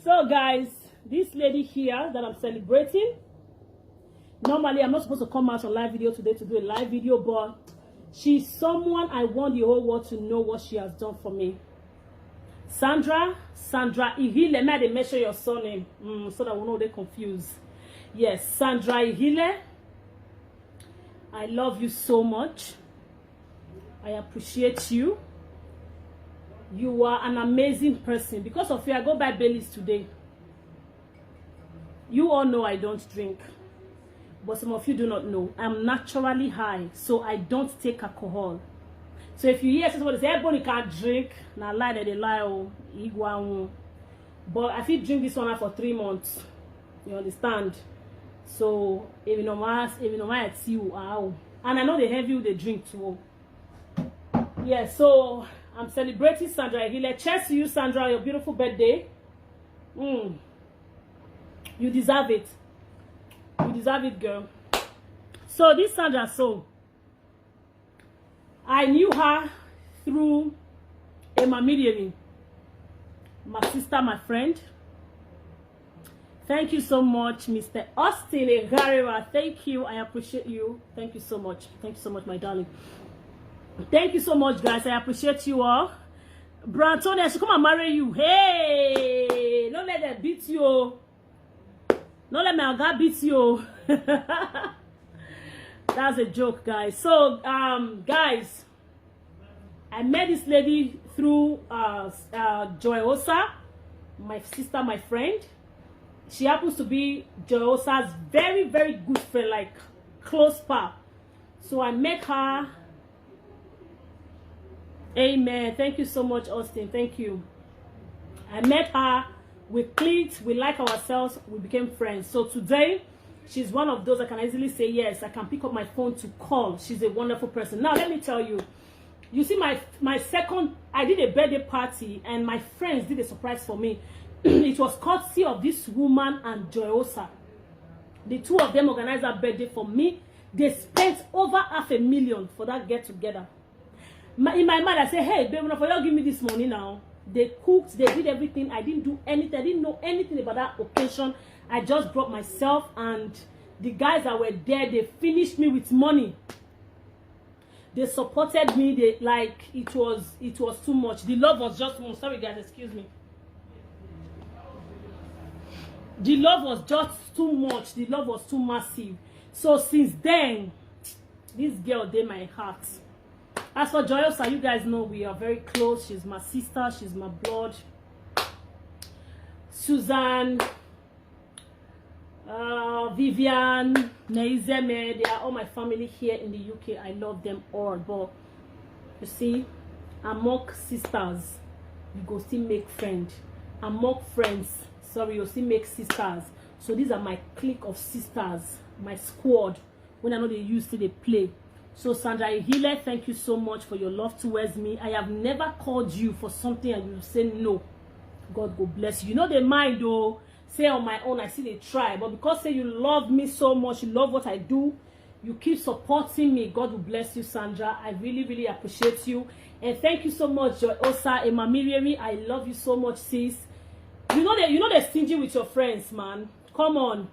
So guys, this lady here that I'm celebrating, normally I'm not supposed to come out on live video today to do a live video, but she's someone I want the whole world to know what she has done for me. Sandra Ihile. May they measure your surname so that we know they're confused. Yes, Sandra Ihile. I love you so much. I appreciate you. You are an amazing person. Because of you, I go buy Baileys today. You all know I don't drink, but some of you do not know. I'm naturally high, so I don't take alcohol. So if you hear somebody say, "Ebony can't drink," now lie that they lie, oh, but I feel drink this one for 3 months. You understand? So if you know my it's you, and I know they have you they drink too. Yeah, so I'm celebrating Sandra Ihile. Cheers to you, Sandra, your beautiful birthday. You deserve it. You deserve it, girl. So this Sandra, I knew her through Ebony, my sister, my friend. Thank you so much, Mr. Austin Egariwa. Thank you. I appreciate you. Thank you so much. Thank you so much, my darling. Thank you so much, guys. I appreciate you all. Brantoni, I should come and marry you. Hey, don't let them beat you. Don't let my guy beat you. That's a joke, guys. So, guys, I met this lady through Joy Osa, my sister, my friend. She happens to be Joy Osa's very, very good friend, like close pal. So I met her. Amen. Thank you so much, Austin. Thank you. I met her. We clicked. We like ourselves. We became friends. So today, she's one of those I can easily say, yes, I can pick up my phone to call. She's a wonderful person. Now, let me tell you. You see, my second, I did a birthday party, and my friends did a surprise for me. It was courtesy of this woman and Joy Osa. The two of them organized a birthday for me. They spent over $500,000 for that get-together. In my mind, I said, hey, baby, for you give me this money now. They cooked, they did everything. I didn't do anything. I didn't know anything about that occasion. I just brought myself, and the guys that were there, they finished me with money. They supported me. They like it was too much. The love was just sorry guys, excuse me. The love was just too much. The love was too massive. So since then, this girl did my heart. As for Joy Osa, you guys know we are very close. She's my sister. She's my blood. Susan, Vivian, Neizeme, they are all my family here in the UK. I love them all. But you see, among sisters, you go still make friends. Among friends, sorry, you still make sisters. So these are my clique of sisters, my squad. When I know they used to, they play. So Sandra Ihile, thank you so much for your love towards me. I have never called you for something and you say no. God go bless you. You know they mind though. Say on my own, I see they try. But because say you love me so much, you love what I do, you keep supporting me. God will bless you, Sandra. I really, really appreciate you. And thank you so much, Joy Osa, Emma Miriam. I love you so much, sis. You know they're stingy with your friends, man. Come on.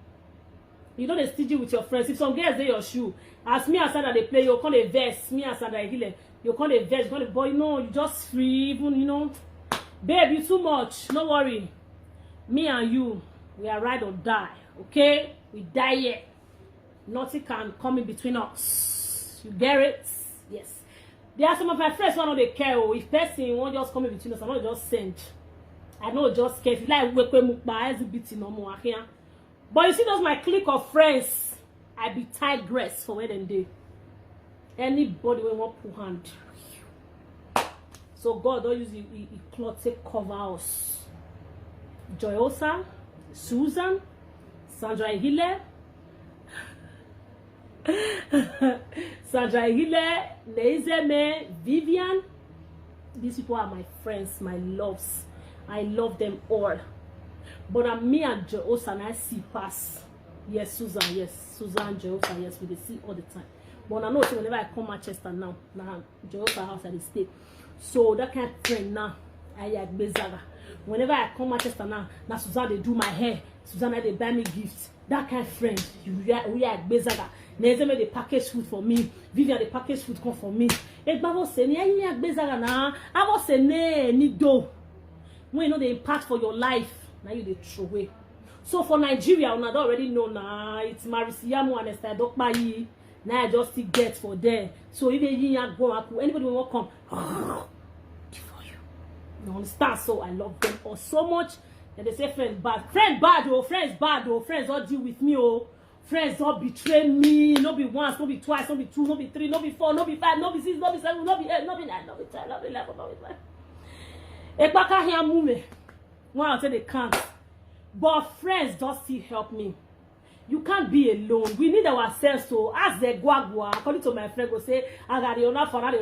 You know they're stingy with your friends. If some girls they your shoe, as me and Sandra they play, you call a verse. Me and Sandra Ihile, you call a verse, you call a boy. No, you just free, even you know. Babe, you too much. No worry. Me and you, we are ride or die. Okay? We die yet. Nothing can come in between us. You get it? Yes. There are some of my friends who don't they care. Oh, if person won't just come in between us, I'm not just send. I know just care. If you like wake mukba, as beating no more here. But you see those my clique of friends, I be tigress for where them day. Anybody will want put hand. So God don't use the cloth to cover us. Joy Osa, Susan, Sandra Ihile, Sandra Ihile, Neizeme, Vivian. These people are my friends, my loves. I love them all. But me and Joy Osa and I see pass. Yes, Susan, yes. Susan, Joy Osa, yes, we see all the time. But I know so whenever I come Manchester now Joy Osa house I stay. So that kind of friend now, I had Bezaga. Whenever I come Manchester now Susanna they do my hair, Susanna they buy me gifts. That kind of friend. We are Bezaga. Nezeme they package food for me. Vivian they package food come for me. Egbavo say ni ayi Bezaga na. I was say ni do. When you know the impact for your life, now you they throw away. So for Nigeria, I don't already know now. It's Marisiamu and Esther Dokpayi. Now I just still get for there. So if you go up, anybody will come for you. You understand? So I love them all so much. And they say friends bad. Friends bad, oh, friends bad, oh, friends all deal with me, oh. Friends all betray me. No be once, no be twice, no be two, no be three, no be four, no be five, no be six, no be seven, no be eight, no be nine, no be 10, no be 11, no be 12. Ekbaka here move. One I'll say they can't. But friends just still help me. You can't be alone. We need ourselves. So as the guagua, according to my friend, go say, I got the enough for that.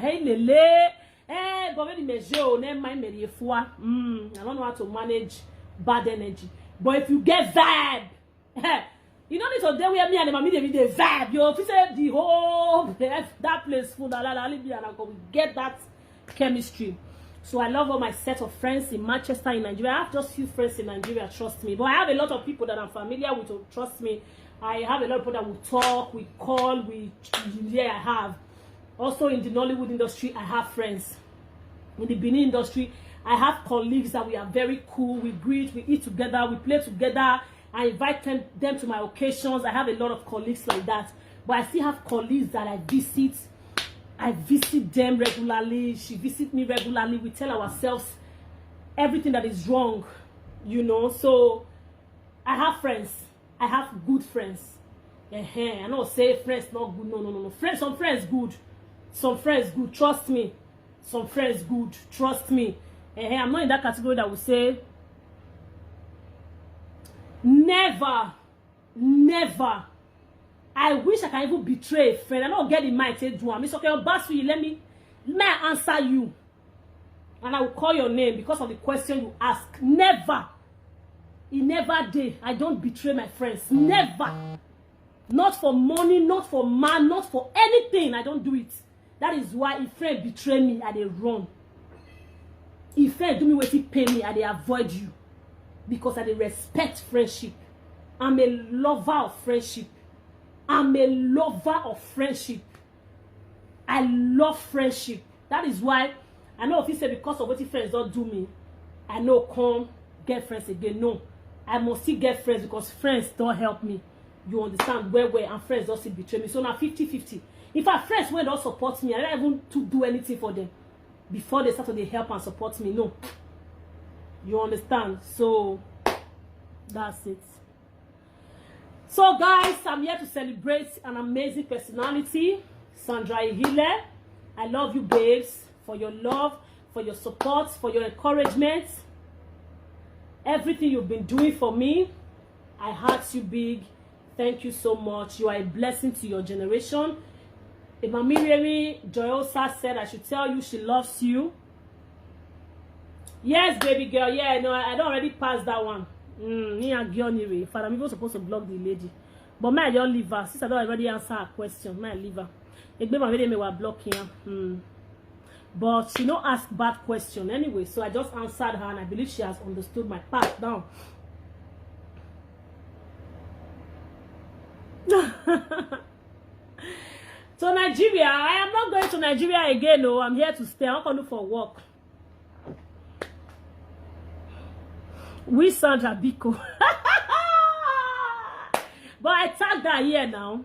Hey, lele. Eh, go very measure. Never mind me. I don't know how to manage bad energy. But if you get vibe, you don't need to deal with me and mommy. They vibe. You if you say the whole that place full, and I go get that chemistry. So I love all my set of friends in Manchester, in Nigeria. I have just few friends in Nigeria, trust me. But I have a lot of people that I'm familiar with, trust me. I have a lot of people that will talk, we call, I have. Also in the Nollywood industry, I have friends. In the Benin industry, I have colleagues that we are very cool. We greet, we eat together, we play together. I invite them to my occasions. I have a lot of colleagues like that. But I still have colleagues that I visit. I visit them regularly. She visits me regularly. We tell ourselves everything that is wrong, you know. So I have friends. I have good friends. I don't say friends not good. No. Friends, some friends good. Some friends good. Trust me. Some friends good. Trust me. I'm not in that category that will say never. I wish I can even betray a friend. I don't get in mind. Say, do I? Miss okay, Basu, let me answer you. And I will call your name because of the question you ask. Never. In never day. I don't betray my friends. Never. Not for money, not for man, not for anything. I don't do it. That is why if friend betray me, I they run. If friend do me what he pay me, I they avoid you. Because I they respect friendship. I'm a lover of friendship. I'm a lover of friendship. I love friendship. That is why I know if you say because of what your friends don't do me, I know come get friends again. No, I must still get friends because friends don't help me. You understand? Where and friends don't still betray me. So now 50-50. If our friends when don't support me, I don't even to do anything for them before they start to help and support me. No, you understand? So that's it. So guys, I'm here to celebrate an amazing personality, Sandra Ihile. I love you, babes, for your love, for your support, for your encouragement. Everything you've been doing for me, I heart you big. Thank you so much. You are a blessing to your generation. Emamiri Joyosa said I should tell you she loves you. Yes, baby girl. Yeah, no, I don't already passed that one. If I'm even supposed to block the lady, but my don't leave her since I don't already answer her question. My leave her. It be my video me were blocking. But she don't ask bad question anyway, so I just answered her, and I believe she has understood my part now. So Nigeria, I am not going to Nigeria again. No, I'm here to stay. I'm going to look for work. We Sandra Bcuz. But I tagged her here now.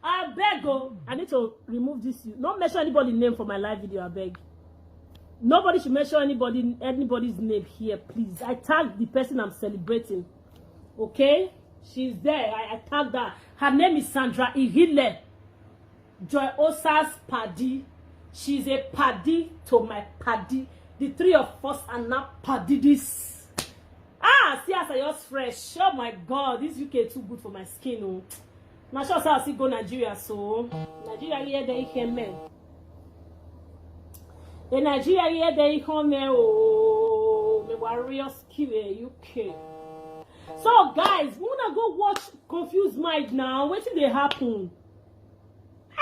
I beg, I need to remove this. Don't mention anybody's name for my live video, I beg. Nobody should mention anybody's name here, please. I tagged the person I'm celebrating. Okay? She's there. I tagged her. Her name is Sandra Ihile. Joy Osa's paddy. She's a paddy to my paddy. The three of us are not paddy this. See as I just fresh. Oh my God, this UK too good for my skin. Oh. Not sure I'll see go Nigeria, so Nigeria here they hear me. The Nigeria here they hear me. Oh, me warriors kill UK. So guys, we wanna go watch Confused Mind now. What did they happen?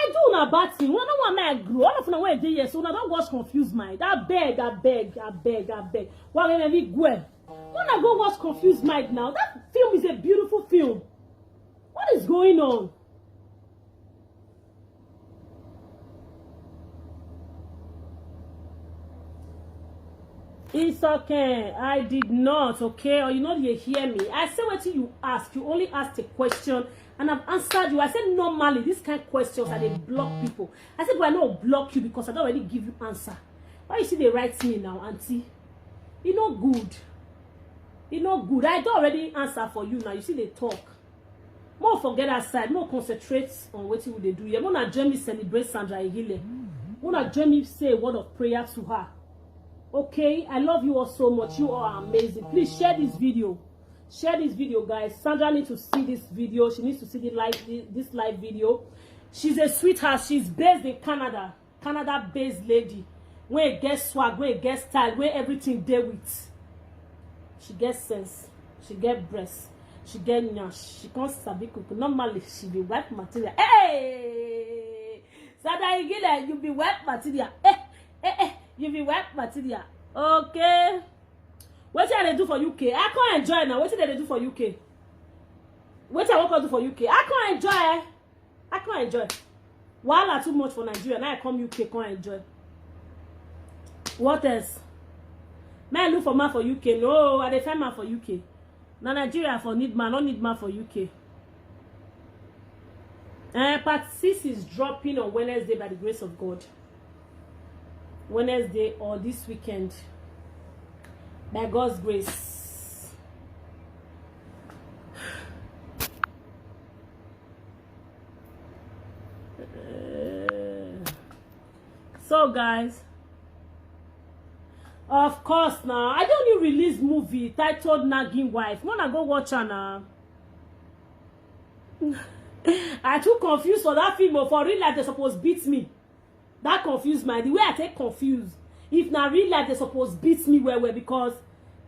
I do na bad thing. One want me grow. All of na where dey here, so na don't watch Confused Mind. I beg. Why let me go? Wanna go watch Confused Mind now? That film is a beautiful film. What is going on? It's okay. I did not, okay? Or you know you hear me. I said what you ask. You only asked a question and I've answered you. I said normally this kind of questions are they block people. I said, well, I not block you because I don't already give you answer. Why you see they write me now, auntie? You know good. You know good. I don't already answer for you now. You see they talk. More forget aside. More concentrate on what you they do. You wanna join me celebrate Sandra Ihile. Wanna join me say a word of prayer to her. Okay, I love you all so much. You all are amazing. Please share this video. Share this video, guys. Sandra needs to see this video. She needs to see this live video. She's a sweetheart. She's based in Canada. Canada-based lady. Where it gets swag, where it gets style, where everything there with. She gets sense. She get breasts. She get nyash. She can't sabi cook. Normally, she be white material. Hey! Sandra Ihile, you be white material. You be white material. Okay. What did they do for UK? I can't enjoy now. What did they do for UK? What I want to do for UK? I can't enjoy. I can't enjoy. While too much for Nigeria. Now I come UK, can't enjoy. What else? May I look for man for UK? No, I find man for UK. Now Nigeria for need man, not need man for UK. Part 6 is dropping on Wednesday by the grace of God. Wednesday or this weekend by God's grace. So guys, of course now I don't need release movie titled Nagging Wife. Wanna go watch her now. I too confused for that film. For real life they supposed beat me. That confused my the way I take confused. If now real life they supposed beat me well because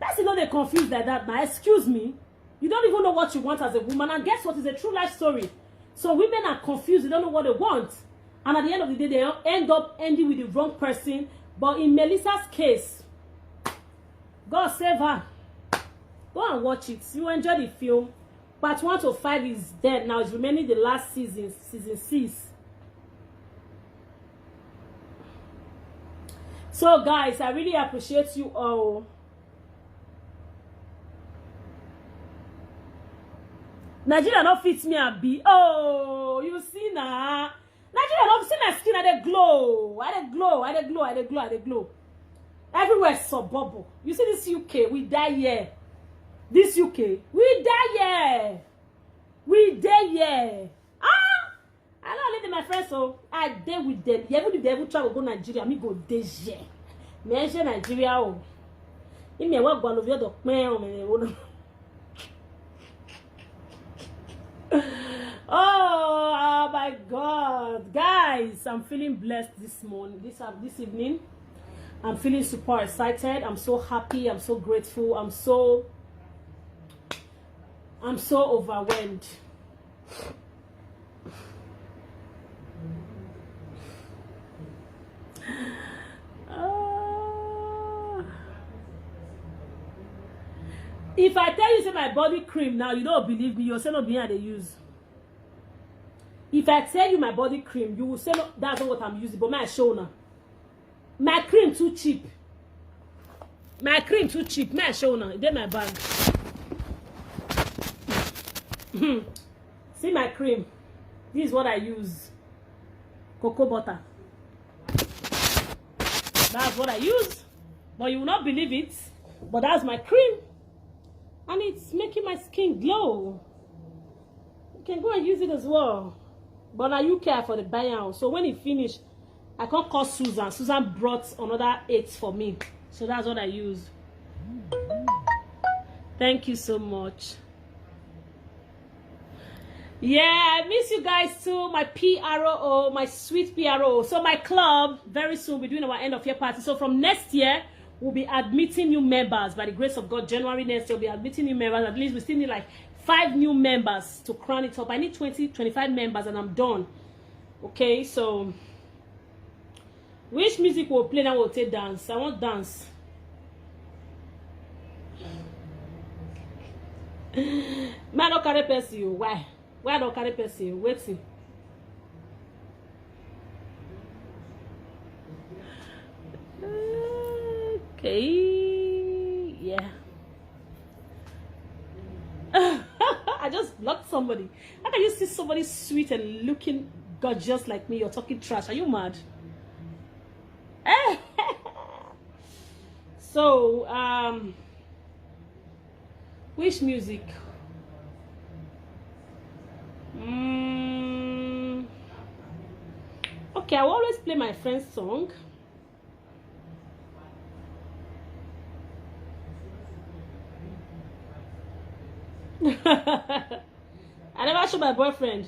that's not they confused like that. Now excuse me, you don't even know what you want as a woman. And guess what is a true life story? So women are confused. They don't know what they want, and at the end of the day, they end up ending with the wrong person. But in Melissa's case, God save her. Go and watch it. You enjoy the film. Part 1 to 5 is dead now. It's remaining the last season, season 6. So guys, I really appreciate you all. Nigeria not fits me a bit. Oh, you see now. Nigeria not see my skin. I dey glow. Everywhere is so bubble. You see this UK, we die here. This UK, we die here. We die here. I don't live my friends, so I deal with them. Even if they ever try to go Nigeria, me go there. Me Nigeria, oh. If me work one of your dog, oh my God, guys! I'm feeling blessed this morning, this evening. I'm feeling super excited. I'm so happy. I'm so grateful. I'm so overwhelmed. If I tell you say my body cream now, you don't believe me. You'll say no, be how they use. If I tell you my body cream, you will say no, that's not what I'm using. But my show now, my cream too cheap. My cream too cheap. My show now, it's in my bag. See my cream. This is what I use. Cocoa butter. That's what I use. But you will not believe it. But that's my cream. And it's making my skin glow. You can go and use it as well. But now you care for the buyout. So when it finished, I can't call Susan. Susan brought another 8 for me. So that's what I use. Thank you so much. Yeah, I miss you guys too. My PRO, my sweet PRO. So my club, very soon, we're doing our end of year party. So from next year, we'll be admitting new members. By the grace of God, January next year, we'll be admitting new members. At least we still need like 5 new members to crown it up. I need 20, 25 members and I'm done. Okay, so which music will play now? Will take dance. I want dance. Man, don't carry person. Why? Why don't carry person? Waiting. Okay. Yeah. I just blocked somebody. How can you see somebody sweet and looking gorgeous like me? You're talking trash. Are you mad? So, which music? Okay, I will always play my friend's song. I never show my boyfriend.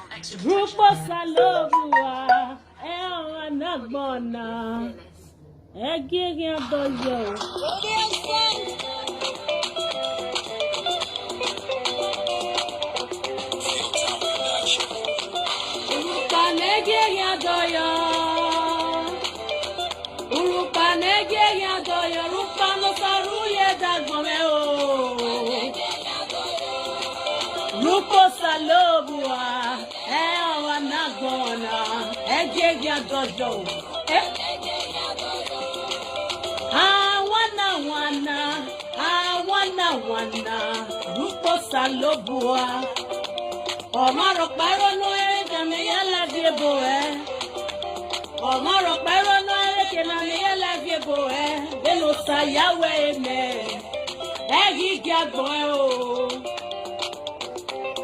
Grupo Salobua, Nagbona, Eggian Doyo. Grupo Salobua, Nagbona, Eggian Doyo. Wana, Grupo Salobua. Omaro Paro no Yala Dieboe. Omaro Paro no Yala Dieboe. Belo Sayawe me. Egi Gaboe.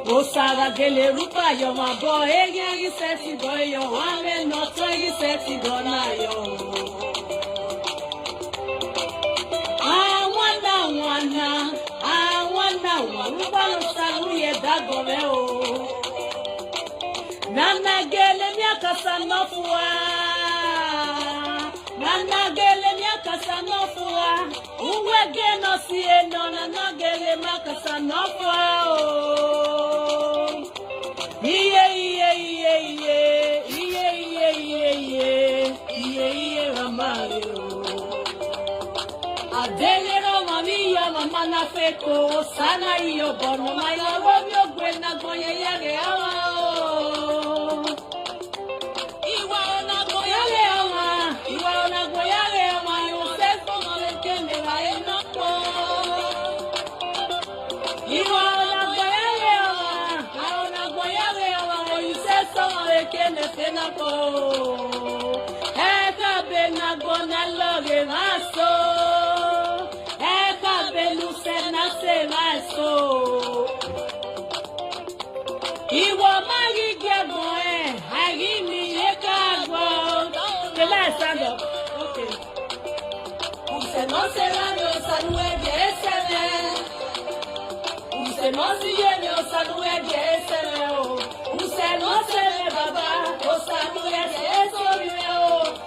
O Sara Gele Rupa Yoma Boy. Egi Sexy Boy. Yo, Ame no Toy Sexy Dona Yo. Nana gele miakasa nofua. Nana gele miakasa nofua. Uwe geno siye no nana gele miakasa nofua. Iye Ramario. Adele Roma mia mama na feko sana iyo bono maya romio gwena goye yage awa. Iwa ona goye awa. Iwa ona goye awa. Yosef mole kende la enoko. Iwa ona goye awa. Ona goye awa. Yosef mole kende senako. Eka bena gona loge maso. Iwo magi gebo agi mi ekagbo. Okay, let's stand up. Okay. Use no se la no salue gesele. Use no si ye no salue gesele o. Use no se le baba o salue gesele o.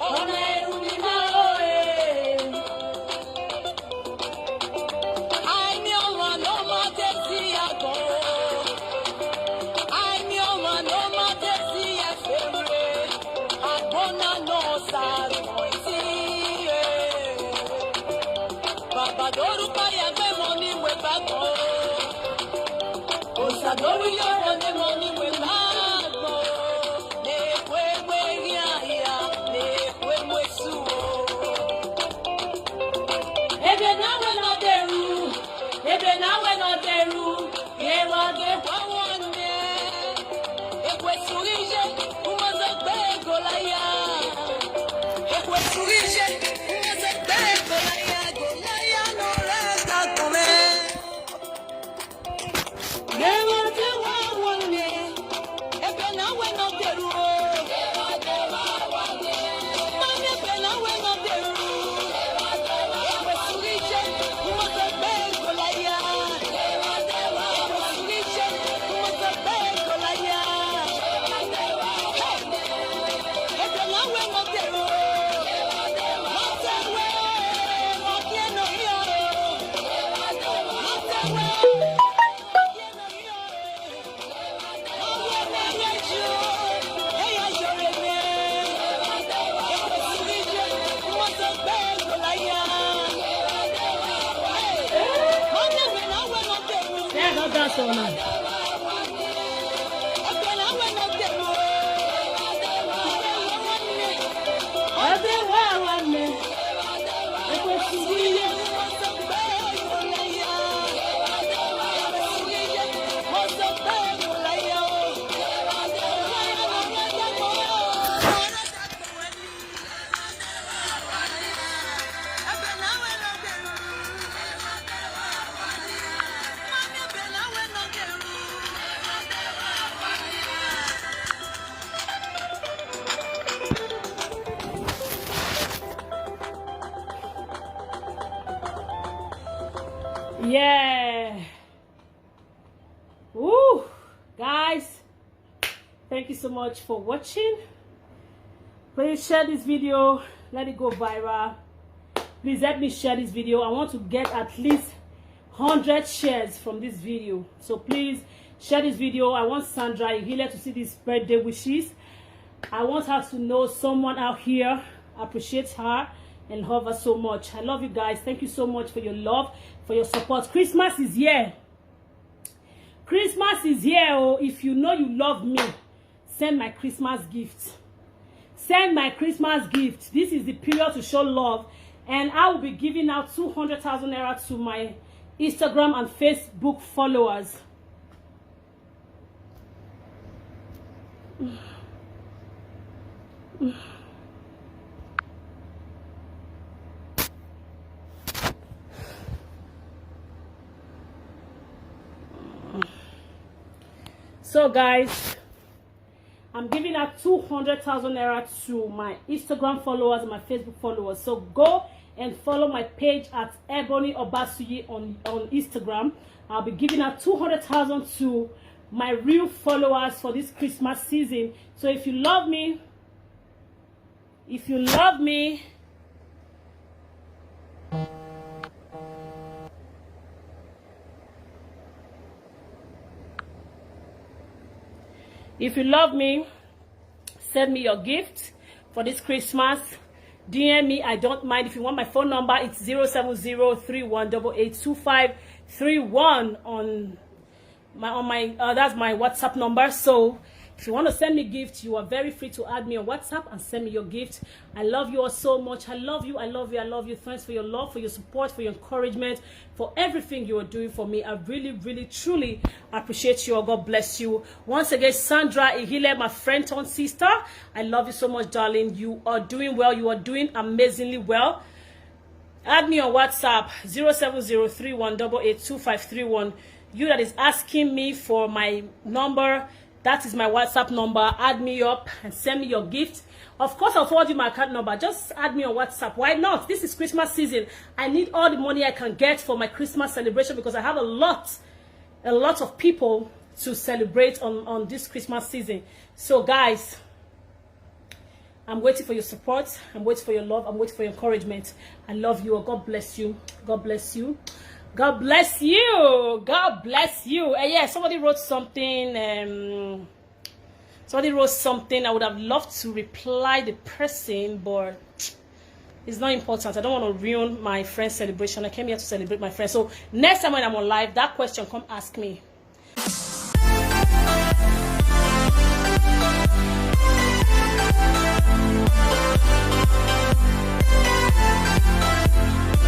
Ona erumina o e. Osadori yoro ne money we mago. Ne kwe ya, ne kwe su. Ebe na we no deru. Ye wa ge kwa wande. Ekwe surije, umaze gbe golaya. Ekwe surije, umaze gbe golaya. Golaya no resta kome. not dance all night. Yeah. Woo, guys, thank you so much for watching. Please share this video, let it go viral. Please help me share this video. I want to get at least 100 shares from this video, so please share this video. I want Sandra Ihile to see these birthday wishes. I want her to know someone out here appreciates her and love her so much. I love you guys. Thank you so much for your love, for your support. Christmas is here. Christmas is here. Oh, if you know you love me, send my Christmas gift. Send my Christmas gift. This is the period to show love, and I will be giving out 200,000 naira to my Instagram and Facebook followers. So guys, I'm giving out 200,000 naira to my Instagram followers and my Facebook followers. So go and follow my page at Ebony Obasuyi on Instagram. I'll be giving out 200,000 to my real followers for this Christmas season. So if you love me, if you love me, if you love me, send me your gift for this Christmas. DM me, I don't mind. If you want my phone number, it's 07031882531 on my that's my WhatsApp number. So if you want to send me gifts, you are very free to add me on WhatsApp and send me your gift. I love you all so much. I love you. I love you. I love you. Thanks for your love, for your support, for your encouragement, for everything you are doing for me. I really, really, truly appreciate you all. God bless you. Once again, Sandra Ihile, my friend turned sister, I love you so much, darling. You are doing well. You are doing amazingly well. Add me on WhatsApp, 07031882531. You that is asking me for my number, that is my WhatsApp number. Add me up and send me your gift. Of course, I'll forward you my account number. Just add me on WhatsApp. Why not? This is Christmas season. I need all the money I can get for my Christmas celebration because I have a lot of people to celebrate on this Christmas season. So, guys, I'm waiting for your support. I'm waiting for your love. I'm waiting for your encouragement. I love you. God bless you. God bless you. God bless you. God bless you. Yeah, somebody wrote something. Somebody wrote something. I would have loved to reply the person, but it's not important. I don't want to ruin my friend's celebration. I came here to celebrate my friend. So next time when I'm on live, that question, come ask me.